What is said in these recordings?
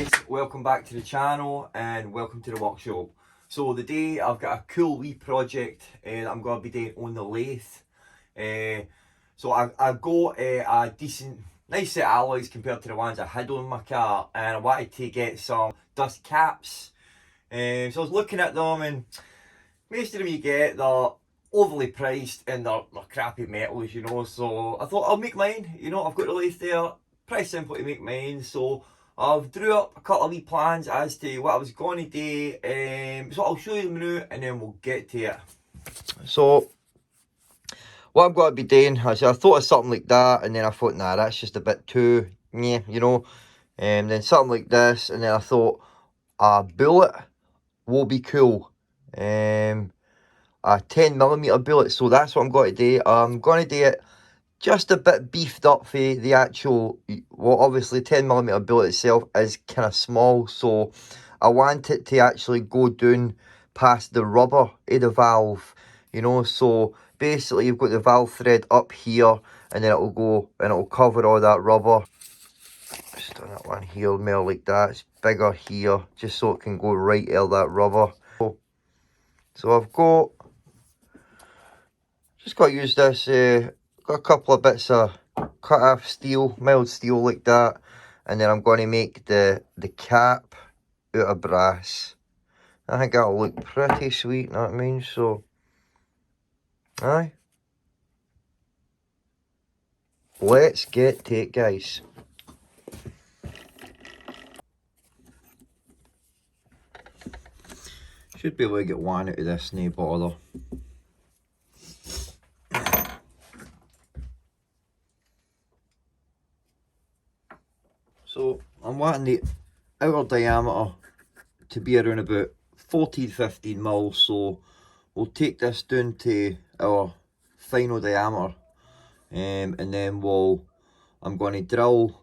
guys, welcome back to the channel and welcome to the workshop. So today I've got a cool wee project that I'm going to be doing on the lathe. So I got a decent, nice set of alloys compared to the ones I had on my car, and I wanted to get some dust caps. So I was looking at them, and most of them you get, they're overly priced and they're crappy metals, you know. So I thought I'll make mine, you know. I've got the lathe there, pretty simple to make mine. So I've drew up a couple of wee plans as to what I was going to do. So I'll show you them now and then we'll get to it. So what I'm going to be doing is I thought of something like that, and then I thought, nah, that's just a bit too, yeah, you know. And then something like this, and then I thought a bullet will be cool. A 10mm bullet, so that's what I'm going to do. I'm going to do it just a bit beefed up for the actual, well, obviously 10mm bullet itself is kind of small, so I want it to actually go down past the rubber of the valve, you know. So basically you've got the valve thread up here, and then it'll go and it'll cover all that rubber. Just on that one here, more like that. It's bigger here, just so it can go right out that rubber. So I've got, just got to use this, got a couple of bits of cut off steel, mild steel like that, and then I'm going to make the cap out of brass. I think that'll look pretty sweet, you know what I mean? So, aye. Let's get to it, guys. Should be able to get one out of this, no bother. So I'm wanting the outer diameter to be around about 14-15 mils, so we'll take this down to our final diameter, and then I'm going to drill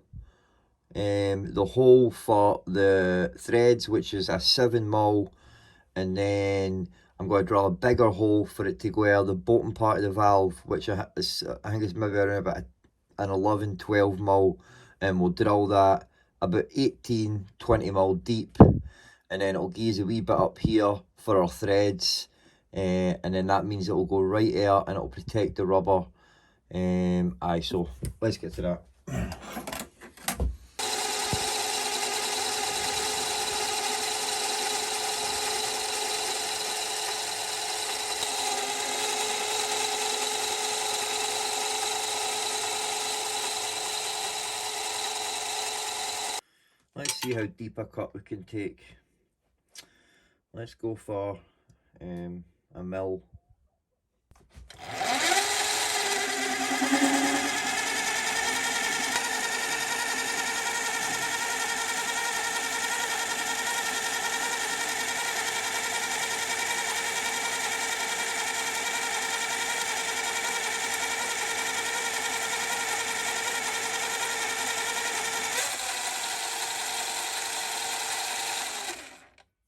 the hole for the threads, which is a 7mm, and then I'm going to drill a bigger hole for it to go out the bottom part of the valve, which I think is maybe around about an 11-12mm, and we'll drill that about 18-20mm deep, and then it'll give us a wee bit up here for our threads, and then that means it will go right out and it'll protect the rubber. Aye, so let's get to that. Let's see how deep a cut we can take. Let's go for a mil.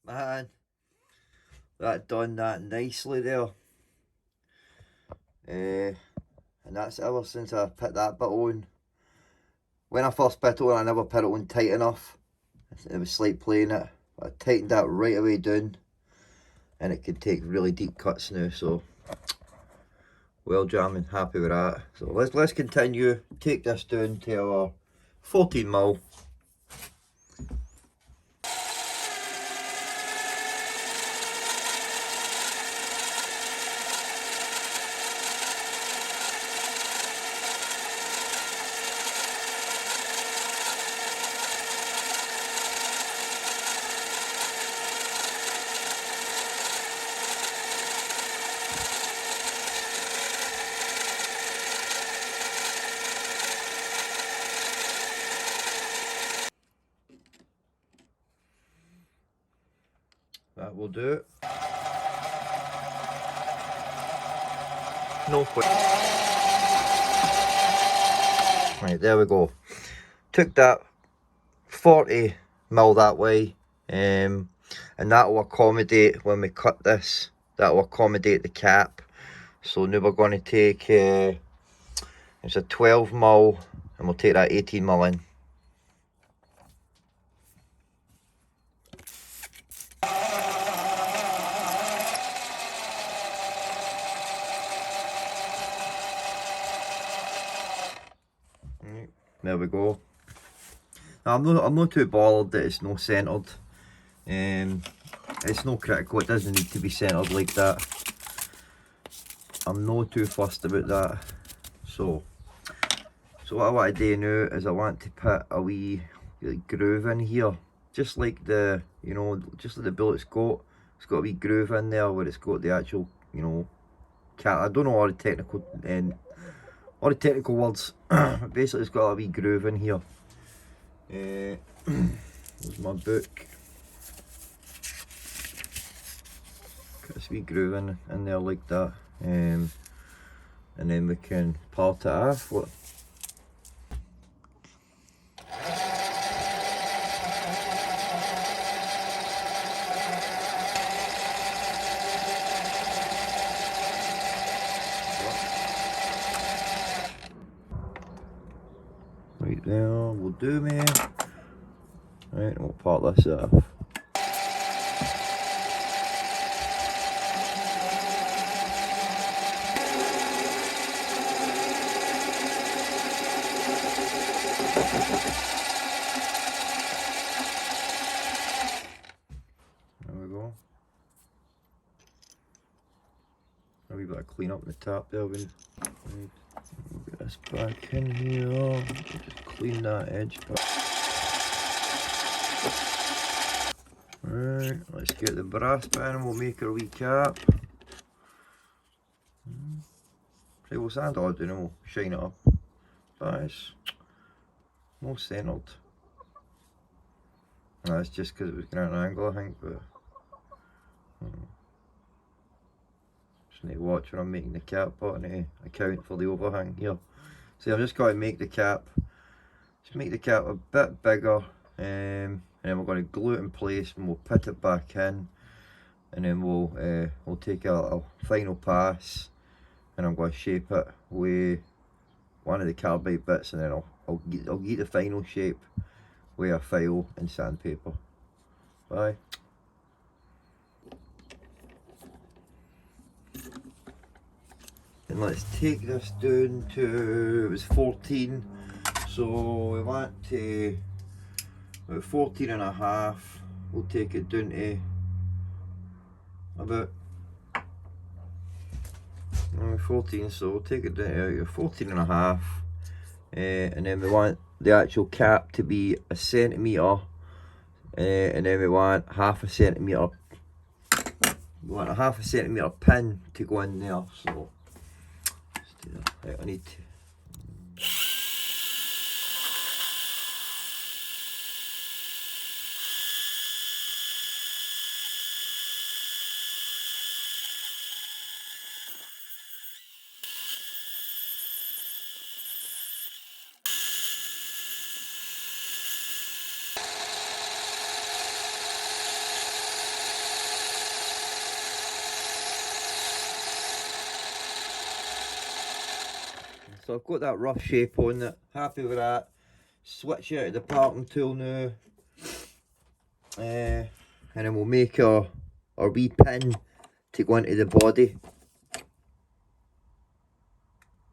Man, that done that nicely there. And that's ever since I put that bit on. When I first put it on, I never put it on tight enough. It was slight playing it. I tightened that right away down, and it can take really deep cuts now. So well jamming, happy with that. So let's continue. Take this down to our 14mm. That will do it. No point. Right, there we go. Took that 40mm that way, and that will accommodate when we cut this. That will accommodate the cap. So now we're going to take it's a 12mm, and we'll take that 18mm in. There we go. Now, I'm not too bothered that it's no centered. It's no critical, it doesn't need to be centered like that. I'm not too fussed about that. So what I want to do now is I want to put a wee like, groove in here. Just like the, you know, just like the bullet's got. It's got a wee groove in there where it's got the actual, you know, cat. I don't know all the technical words. Basically, it's got a wee groove in here. There's my book. Got this wee groove in there like that. And then we can part it off. What? Right there, will do me. Right, we'll part this off. There we go. A wee bit of clean up the top there. Right. Get this back in here. Just clean that edge back. Right, let's get the brass pen and we'll make our wee cap. Right, we'll sand it all down and we'll shine it up. But it's no centered. That's just because it was going at an angle, I think, but just need to watch when I'm making the cap, but I need to account for the overhang here. So I'm just going to make the cap, just make the cap a bit bigger, and then we're going to glue it in place and we'll put it back in, and then we'll take a final pass, and I'm going to shape it with one of the carbide bits, and then I'll get the final shape with a file and sandpaper. Bye. And let's take this down to, it was 14, so we want to, about 14 and a half, we'll take it down to about 14, so we'll take it down to 14 and a half, and then we want the actual cap to be a centimetre, and then we want half a centimetre, pin to go in there, so let's do that. Right, I need to. So I've got that rough shape on it, happy with that. Switch out of the parting tool now, and then we'll make our wee pin to go into the body.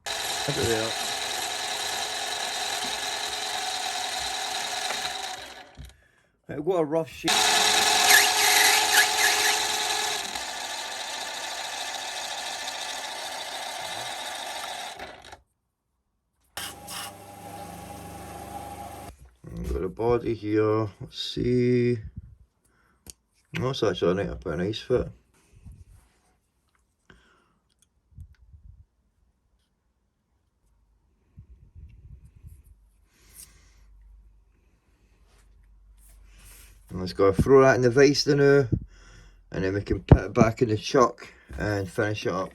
Look at that. I've got a rough shape. Got a body here, let's see. No, it's actually a pretty nice fit. And let's go throw that in the vise now, and then we can put it back in the chuck and finish it up.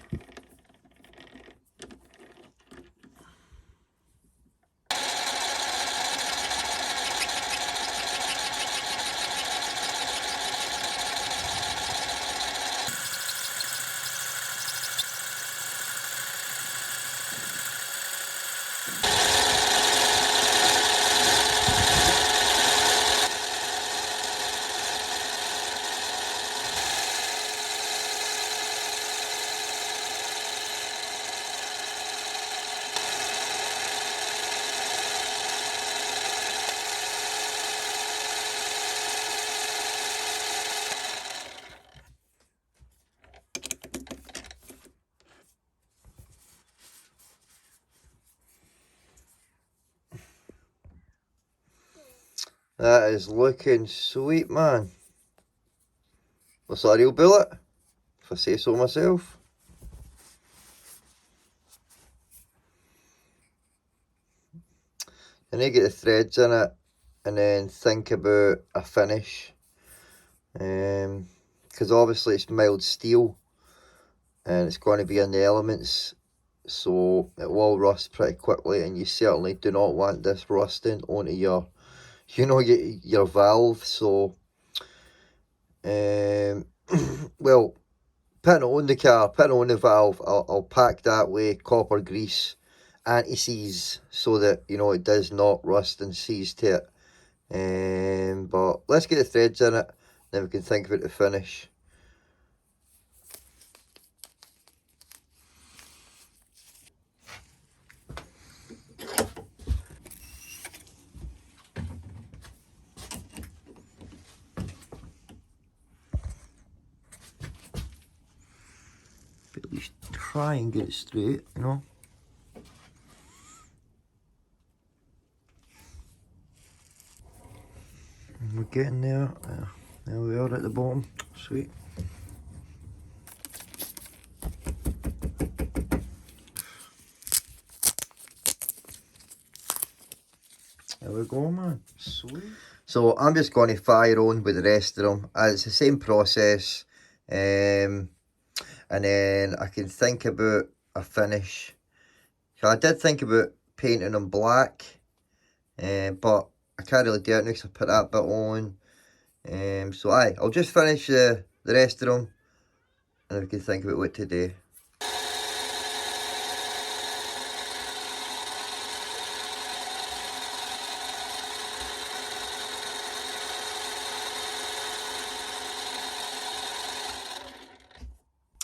That is looking sweet, man. Looks like a real bullet, if I say so myself. I need to get the threads in it and then think about a finish. Because obviously it's mild steel and it's going to be in the elements, so it will rust pretty quickly, and you certainly do not want this rusting onto your, you know, your valve. So well, putting it on the car, putting it on the valve, I'll pack that with copper grease, anti-seize, so that, you know, it does not rust and seize to it. But let's get the threads in it, then we can think about the finish. But at least try and get it straight, you know. We're getting there. There we are at the bottom. Sweet. There we go, man. Sweet. So I'm just going to fire on with the rest of them. It's the same process. And then I can think about a finish. So I did think about painting them black. But I can't really do it now because I put that bit on. So I'll just finish the rest of them, and then we can think about what to do.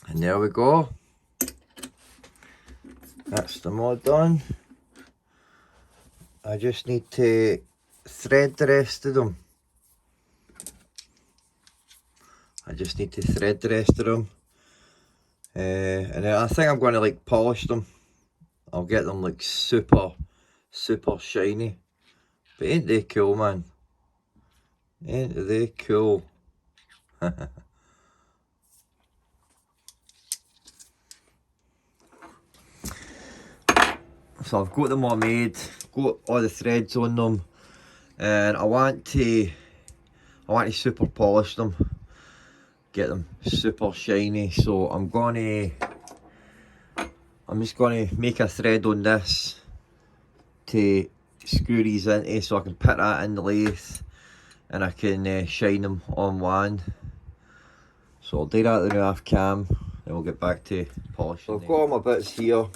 And there we go. That's them all done. I just need to thread the rest of them. And then I think I'm going to like polish them. I'll get them like super shiny. But ain't they cool, man? Ain't they cool? So I've got them all made, got all the threads on them, and I want to super polish them, get them super shiny. So I'm just gonna make a thread on this to screw these into, so I can put that in the lathe and I can shine them on one. So I'll do that then off cam, and we'll get back to polishing. So I've got all my bits here.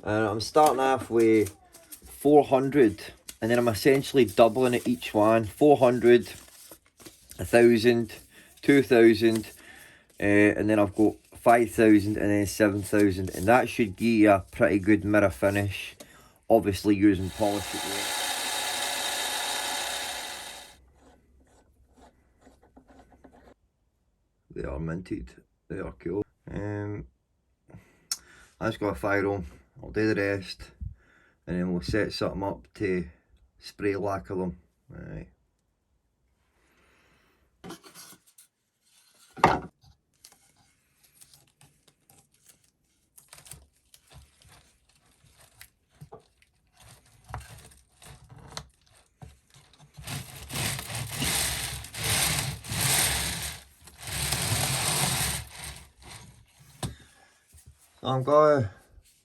I'm starting off with 400, and then I'm essentially doubling it each one. 400, 1000, 2000, and then I've got 5000 and then 7000, and that should give you a pretty good mirror finish, obviously using polish again. They are minted, they are cool. I just got a fire on. I'll do the rest, and then we'll set something up to spray lacquer them. Right.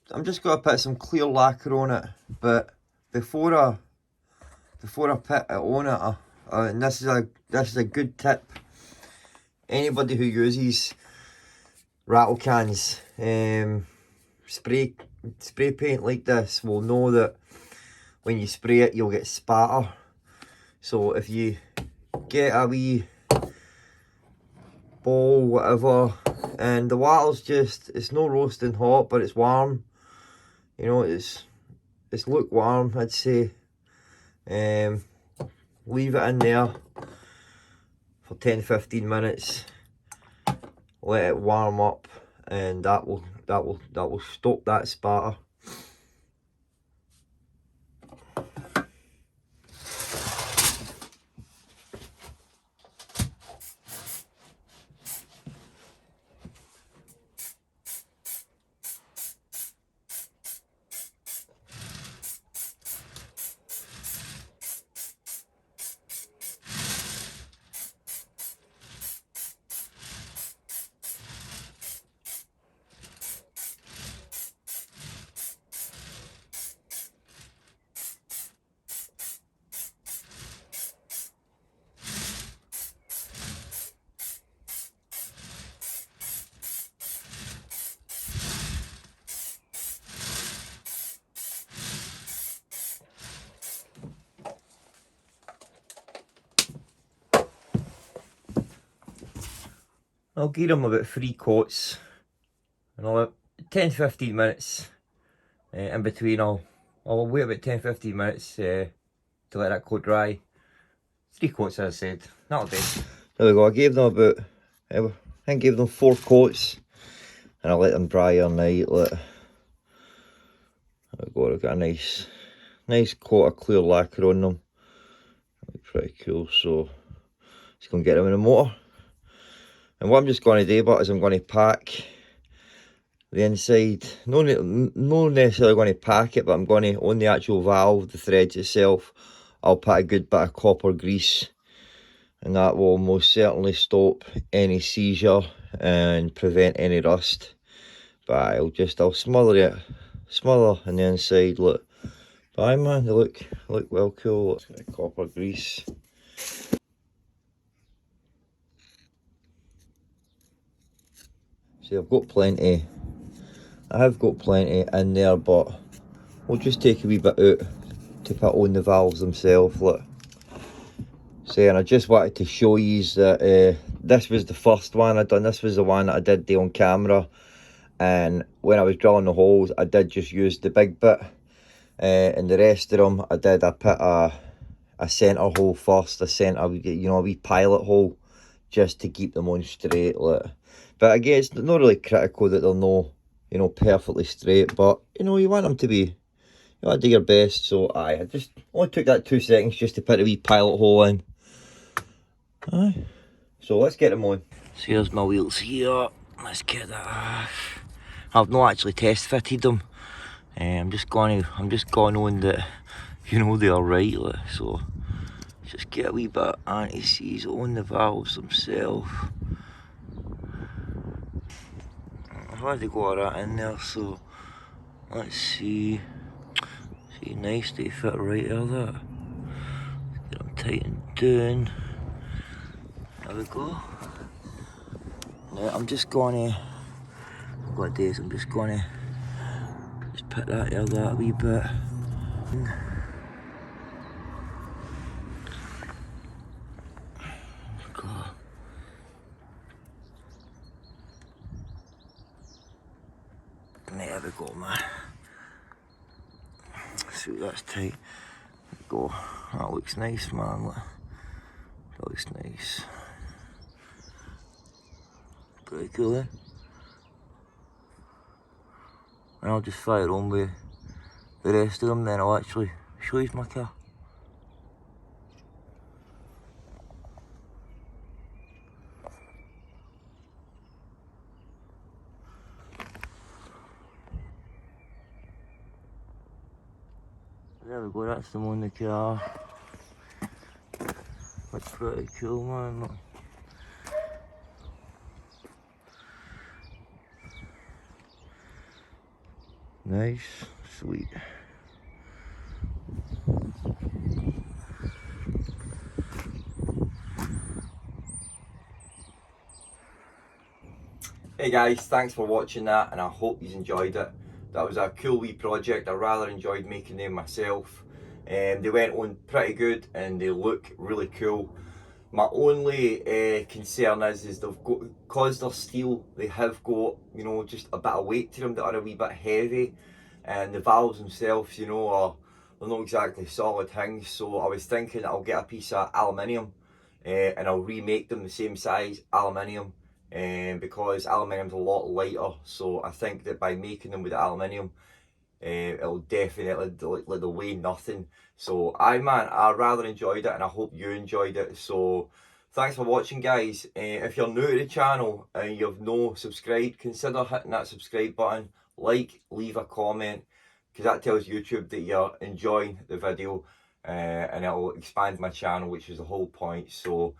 So I'm just gonna put some clear lacquer on it, but before I put it on it, and this is a good tip. Anybody who uses rattle cans, spray paint like this will know that when you spray it, you'll get spatter. So if you get a wee ball, whatever, and the water's just, it's no roasting hot, but it's warm. You know, it's lukewarm, I'd say. Leave it in there for 10-15 minutes. Let it warm up, and that will stop that spatter. I'll give them about 3 coats, and I'll 10-15 minutes in between. I'll wait about 10-15 minutes to let that coat dry. 3 coats, as I said, that'll do. There we go, I gave them about, I think I gave them 4 coats, and I let them dry all night. Look, there we go, I've got a nice coat of clear lacquer on them. Looks pretty cool, so just going to get them in the motor. And what I'm just going to do, but is I'm going to pack the inside, not necessarily going to pack it, but I'm going to, on the actual valve, the threads itself, I'll put a good bit of copper grease, and that will most certainly stop any seizure and prevent any rust. But I'll smother on the inside. Look, but aye man, they look well cool. It's got copper grease. See, I have got plenty in there, but we'll just take a wee bit out to put on the valves themselves. Look. See, and I just wanted to show you that this was the first one I done. This was the one that I did on camera, and when I was drilling the holes, I did just use the big bit, and the rest of them I put a centre hole first, a wee pilot hole, just to keep them on straight. Look. But again, it's not really critical that they're no, perfectly straight, but you want them to be, you want to do your best. So I just only took that 2 seconds just to put a wee pilot hole in. Aye. So let's get them on. So here's my wheels here. Let's get that off. I've not actually test fitted them. I'm just going on that, they are right. Look. So just get a wee bit of anti-seize on the valves themselves. I've had to go that in there, so let's see. See, nice they fit right there. That. Get them tightened down. There we go. Now I'm just gonna, what days I'm just gonna put that there that wee bit. There we go, man. See, that's tight. There we go. That looks nice, man. Look. That looks nice. Pretty cool, eh? And I'll just fire on with the rest of them, then I'll actually show you my car. There we go, that's them on the car. Looks pretty cool, man. Look. Nice, sweet. Hey guys, thanks for watching that, and I hope you enjoyed it. That was a cool wee project. I rather enjoyed making them myself. They went on pretty good and they look really cool. My only concern is they've got, because they're steel, they have got, just a bit of weight to them that are a wee bit heavy, and the valves themselves, they're not exactly solid things. So I was thinking I'll get a piece of aluminium and I'll remake them the same size aluminium, because aluminium's a lot lighter. So I think that by making them with aluminium, it'll definitely they'll weigh nothing. So I rather enjoyed it, and I hope you enjoyed it. So thanks for watching, guys. If you're new to the channel and you've no subscribed, consider hitting that subscribe button, leave a comment, because that tells YouTube that you're enjoying the video, and it'll expand my channel, which is the whole point. So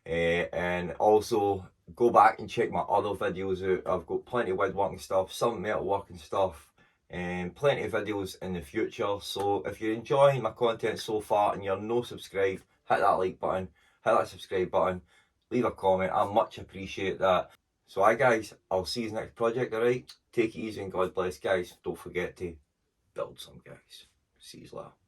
and also go back and check my other videos out. I've got plenty of woodworking stuff, some metalworking stuff, and plenty of videos in the future. So if you're enjoying my content so far and you're no subscribed, hit that like button, hit that subscribe button, leave a comment. I much appreciate that. So guys, I'll see you in the next project. Alright, take it easy and God bless, guys. Don't forget to build some, guys. See you later.